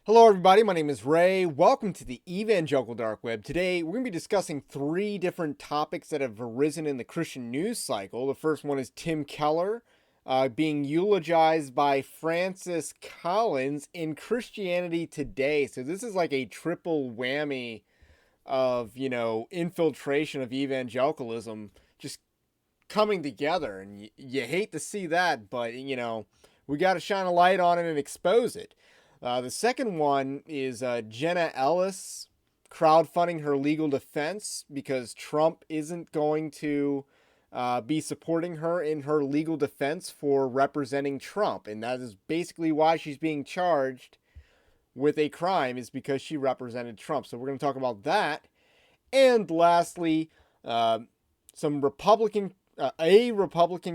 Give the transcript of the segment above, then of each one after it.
Hello, everybody. My name is Ray. Welcome to the Evangelical Dark Web. Today, we're going to be discussing three different topics that have arisen in the Christian news cycle. The first one is Tim Keller being eulogized by Francis Collins in Christianity Today. So, this is like a triple whammy of, infiltration of evangelicalism just coming together. And you hate to see that, but, we got to shine a light on it and expose it. The second one is Jenna Ellis crowdfunding her legal defense because Trump isn't going to be supporting her in her legal defense for representing Trump. And that is basically why she's being charged with a crime, is because she represented Trump. So we're going to talk about that. And lastly, a Republican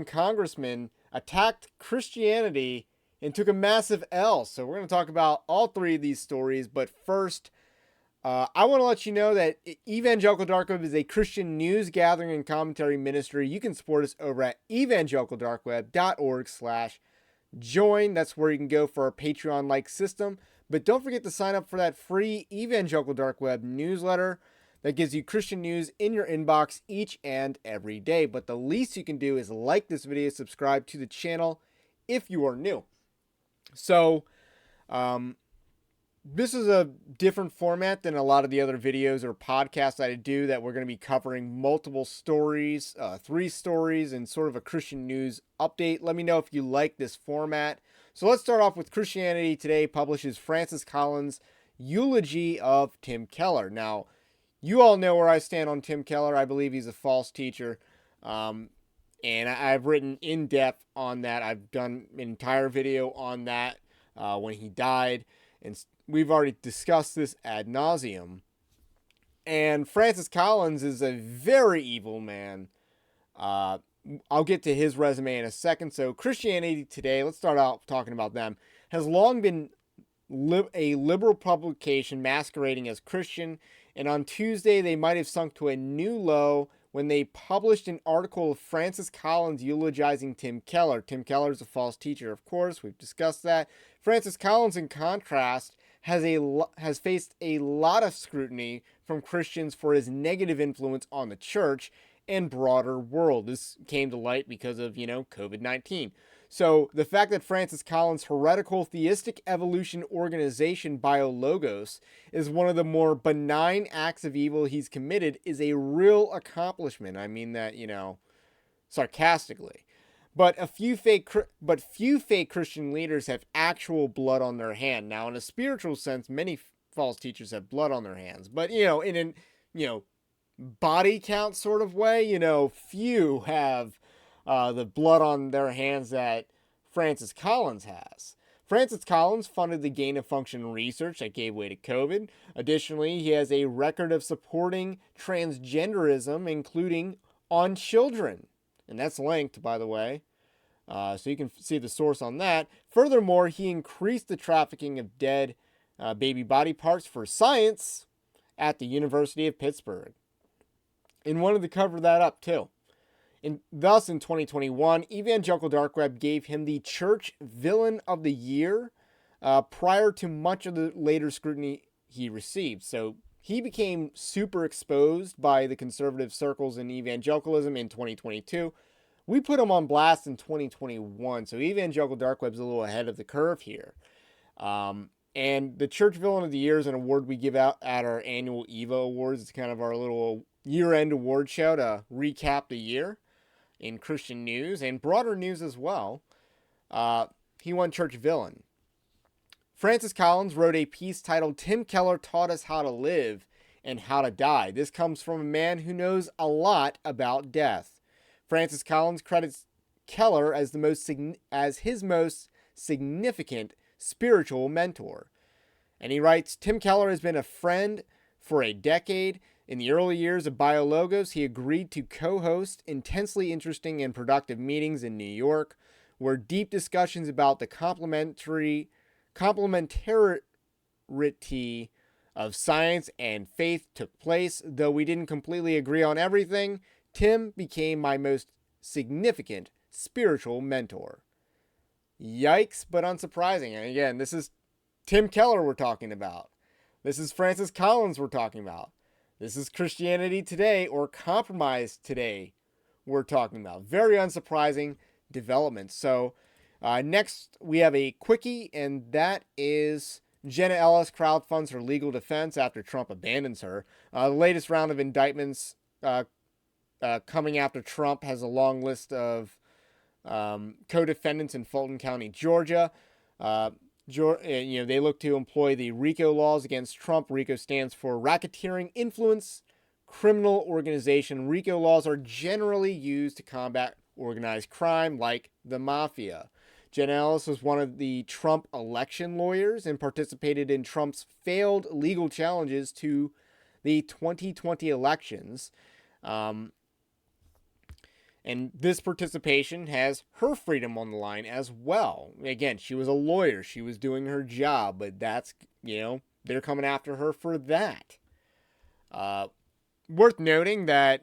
congressman attacked Christianity and took a massive L. So we're going to talk about all three of these stories. But first, I want to let you know that Evangelical Dark Web is a Christian news gathering and commentary ministry. You can support us over at evangelicaldarkweb.org/join. That's where you can go for our Patreon-like system. But don't forget to sign up for that free Evangelical Dark Web newsletter that gives you Christian news in your inbox each and every day. But the least you can do is like this video, subscribe to the channel if you are new. So, this is a different format than a lot of the other videos or podcasts I do, that we're going to be covering multiple stories, 3 stories, and sort of a Christian news update. Let me know if you like this format. So let's start off with Christianity Today publishes Francis Collins' eulogy of Tim Keller. Now, you all know where I stand on Tim Keller. I believe he's a false teacher. And I've written in depth on that. I've done an entire video on that when he died. And we've already discussed this ad nauseum. And Francis Collins is a very evil man. I'll get to his resume in a second. So Christianity Today, let's start out talking about them, has long been a liberal publication masquerading as Christian. And on Tuesday, they might have sunk to a new low when they published an article of Francis Collins eulogizing Tim Keller. Tim Keller is a false teacher, of course. We've discussed that. Francis Collins, in contrast, has faced a lot of scrutiny from Christians for his negative influence on the church and broader world. This came to light because of, COVID-19. So the fact that Francis Collins' heretical theistic evolution organization Biologos is one of the more benign acts of evil he's committed is a real accomplishment. I mean that, sarcastically. But few fake Christian leaders have actual blood on their hand. Now, in a spiritual sense, many false teachers have blood on their hands. But, in an, body count sort of way, few have the blood on their hands that Francis Collins has. Francis Collins funded the gain-of-function research that gave way to COVID. Additionally, he has a record of supporting transgenderism, including on children. And that's linked, by the way. So you can see the source on that. Furthermore, he increased the trafficking of dead baby body parts for science at the University of Pittsburgh. And wanted to cover that up, too. And thus, in 2021, Evangelical Dark Web gave him the Church Villain of the Year prior to much of the later scrutiny he received. So he became super exposed by the conservative circles in evangelicalism in 2022. We put him on blast in 2021, so Evangelical Dark Web's a little ahead of the curve here. And the Church Villain of the Year is an award we give out at our annual EVA Awards. It's kind of our little year-end award show to recap the year in Christian news and broader news as well. He won Church Villain. Francis Collins wrote a piece titled "Tim Keller Taught Us How to Live and How to Die." This comes from a man who knows a lot about death. Francis Collins credits Keller as his most significant spiritual mentor. And he writes, "Tim Keller has been a friend for a decade. In the early years of Biologos, he agreed to co-host intensely interesting and productive meetings in New York, where deep discussions about the complementarity of science and faith took place. Though we didn't completely agree on everything, Tim became my most significant spiritual mentor." Yikes, but unsurprising. And again, this is Tim Keller we're talking about. This is Francis Collins we're talking about. This is Christianity Today or Compromise Today we're talking about. Very unsurprising developments. So next we have a quickie, and that is Jenna Ellis crowdfunds her legal defense after Trump abandons her. The latest round of indictments coming after Trump has a long list of co-defendants in Fulton County, Georgia. They look to employ the RICO laws against Trump. RICO stands for Racketeering Influence Criminal Organization. RICO laws are generally used to combat organized crime like the mafia. Jenna Ellis was one of the Trump election lawyers and participated in Trump's failed legal challenges to the 2020 elections. And this participation has her freedom on the line as well. Again, she was a lawyer. She was doing her job, but that's, they're coming after her for that. Worth noting that,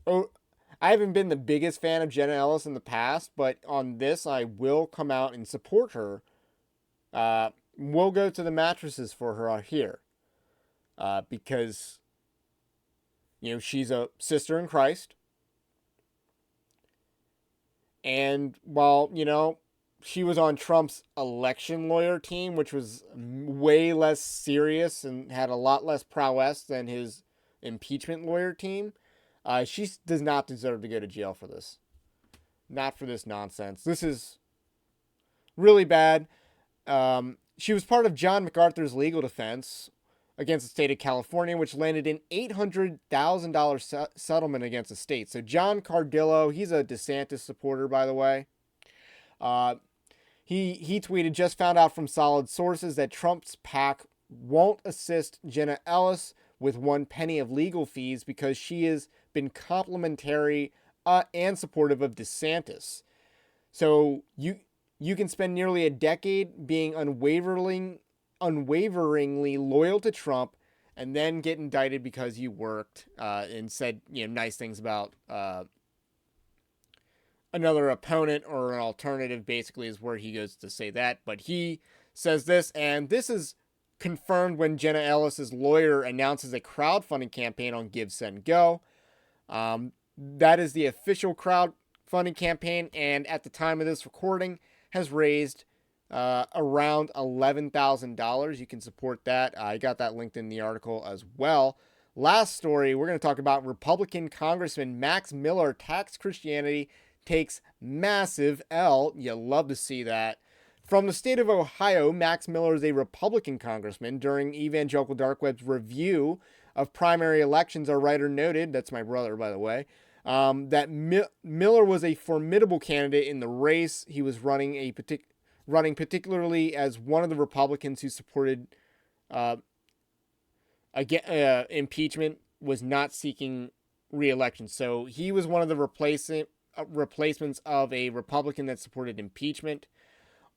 I haven't been the biggest fan of Jenna Ellis in the past, but on this, I will come out and support her. We'll go to the mattresses for her out here. Because, she's a sister in Christ. And while, she was on Trump's election lawyer team, which was way less serious and had a lot less prowess than his impeachment lawyer team, she does not deserve to go to jail for this. Not for this nonsense. This is really bad. She was part of John MacArthur's legal defense against the state of California, which landed an $800,000 settlement against the state. So John Cardillo, he's a DeSantis supporter, by the way. He tweeted, just found out from solid sources that Trump's PAC won't assist Jenna Ellis with 1 penny of legal fees because she has been complimentary and supportive of DeSantis. So you can spend nearly a decade being unwaveringly loyal to Trump and then get indicted because you worked and said nice things about another opponent or an alternative, basically, is where he goes to say that. But he says this, and this is confirmed when Jenna Ellis's lawyer announces a crowdfunding campaign on Give, Send, Go. That is the official crowdfunding campaign, and at the time of this recording has raised around $11,000. You can support that. I got that linked in the article as well. Last story, we're going to talk about Republican Congressman Max Miller attacks Christianity, takes massive L. You love to see that. From the state of Ohio, Max Miller is a Republican congressman. During Evangelical Dark Web's review of primary elections, our writer noted, that's my brother, by the way, that Miller was a formidable candidate in the race. He was running particularly as one of the Republicans who supported impeachment, was not seeking re-election. So he was one of the replacements of a Republican that supported impeachment.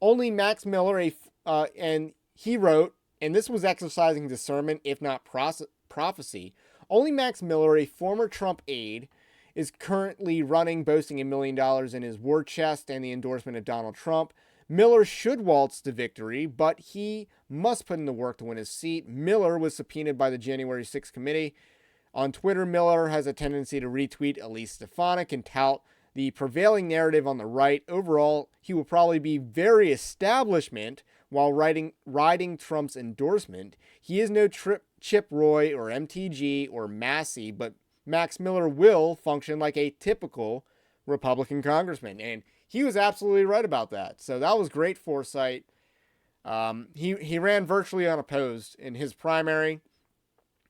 Only Max Miller, and he wrote, and this was exercising discernment, if not prophecy, only Max Miller, a former Trump aide, is currently running, boasting $1 million in his war chest and the endorsement of Donald Trump. Miller should waltz to victory, but he must put in the work to win his seat. Miller was subpoenaed by the January 6th committee. On Twitter, Miller has a tendency to retweet Elise Stefanik and tout the prevailing narrative on the right. Overall, he will probably be very establishment while riding Trump's endorsement. He is no Chip Roy or MTG or Massey, but Max Miller will function like a typical Republican congressman. And he was absolutely right about that. So that was great foresight. He ran virtually unopposed in his primary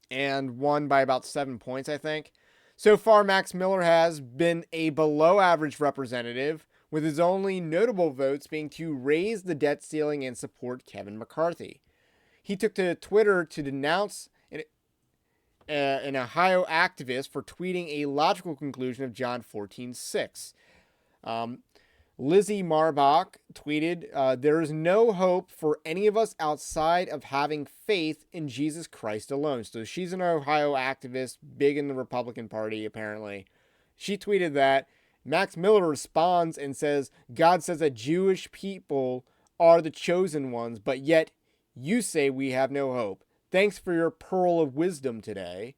and won by about 7 points, I think. So far, Max Miller has been a below-average representative, with his only notable votes being to raise the debt ceiling and support Kevin McCarthy. He took to Twitter to denounce an Ohio activist for tweeting a logical conclusion of John 14:6. Lizzie Marbach tweeted, there is no hope for any of us outside of having faith in Jesus Christ alone. So she's an Ohio activist, big in the Republican Party, apparently. She tweeted that. Max Miller responds and says, God says that Jewish people are the chosen ones, but yet you say we have no hope. Thanks for your pearl of wisdom today.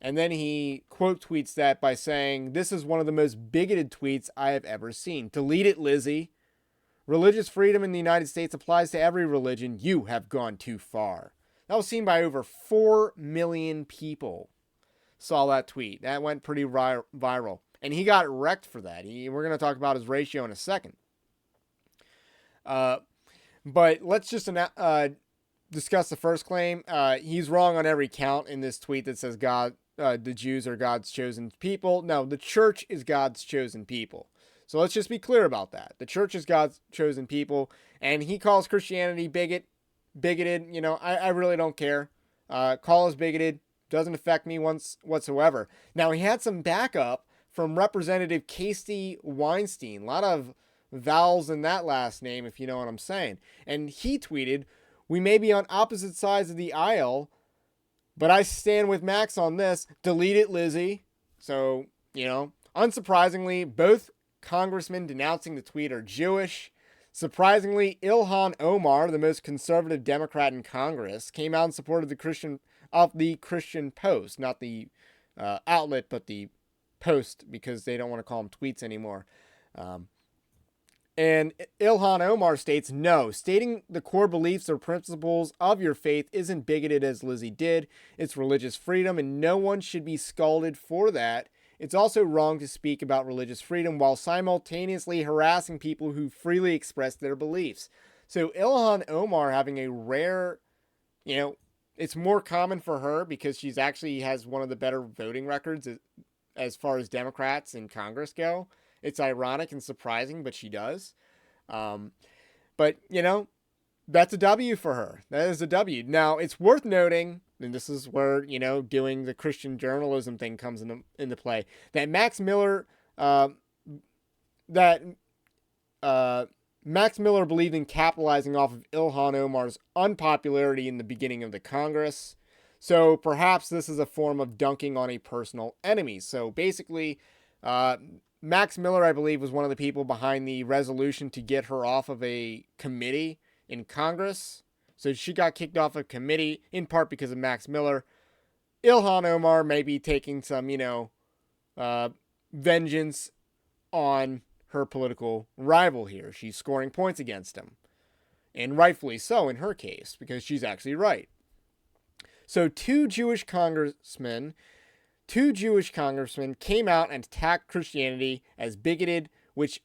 And then he quote tweets that by saying, this is one of the most bigoted tweets I have ever seen. Delete it, Lizzie. Religious freedom in the United States applies to every religion. You have gone too far. That was seen by over 4 million people. Saw that tweet. That went pretty viral. And he got wrecked for that. We're going to talk about his ratio in a second. But let's just discuss the first claim. He's wrong on every count in this tweet that says the Jews are God's chosen people. No, the church is God's chosen people. So let's just be clear about that. The church is God's chosen people, and he calls Christianity bigoted. You know, I really don't care. Call us bigoted. Doesn't affect me whatsoever. Now, he had some backup from Representative Casey Weinstein. A lot of vowels in that last name, if you know what I'm saying. And he tweeted, we may be on opposite sides of the aisle, but I stand with Max on this. Delete it, Lizzie. So, you know, unsurprisingly, both congressmen denouncing the tweet are Jewish. Surprisingly, Ilhan Omar, the most conservative Democrat in Congress, came out in support of the Christian Post, not the outlet, but the Post, because they don't want to call them tweets anymore. And Ilhan Omar states, no, stating the core beliefs or principles of your faith isn't bigoted as Lizzie did. It's religious freedom, and no one should be scalded for that. It's also wrong to speak about religious freedom while simultaneously harassing people who freely express their beliefs. So Ilhan Omar having a rare, you know, it's more common for her because she's actually has one of the better voting records as far as Democrats in Congress go. It's ironic and surprising, but she does. But, you know, that's a W for her. That is a W. Now, it's worth noting, and this is where, you know, doing the Christian journalism thing comes into play, that Max Miller believed in capitalizing off of Ilhan Omar's unpopularity in the beginning of the Congress. So perhaps this is a form of dunking on a personal enemy. So basically, Max Miller, I believe, was one of the people behind the resolution to get her off of a committee in Congress. So she got kicked off a committee in part because of Max Miller. Ilhan Omar may be taking some, you know, vengeance on her political rival here. She's scoring points against him. And rightfully so in her case, because she's actually right. So two Jewish congressmen came out and attacked Christianity as bigoted, which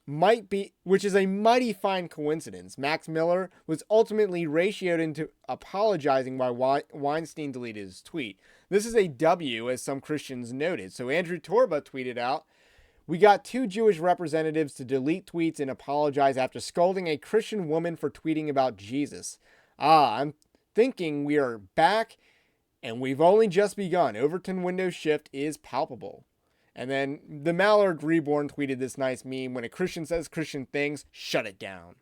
is a mighty fine coincidence. Max Miller was ultimately ratioed into apologizing why Weinstein deleted his tweet. This is a W, as some Christians noted. So Andrew Torba tweeted out, we got two Jewish representatives to delete tweets and apologize after scolding a Christian woman for tweeting about Jesus. I'm thinking we are back, and we've only just begun. Overton window shift is palpable. And then the Mallard Reborn tweeted this nice meme. When a Christian says Christian things, shut it down.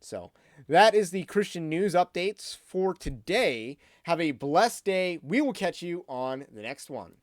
So that is the Christian news updates for today. Have a blessed day. We will catch you on the next one.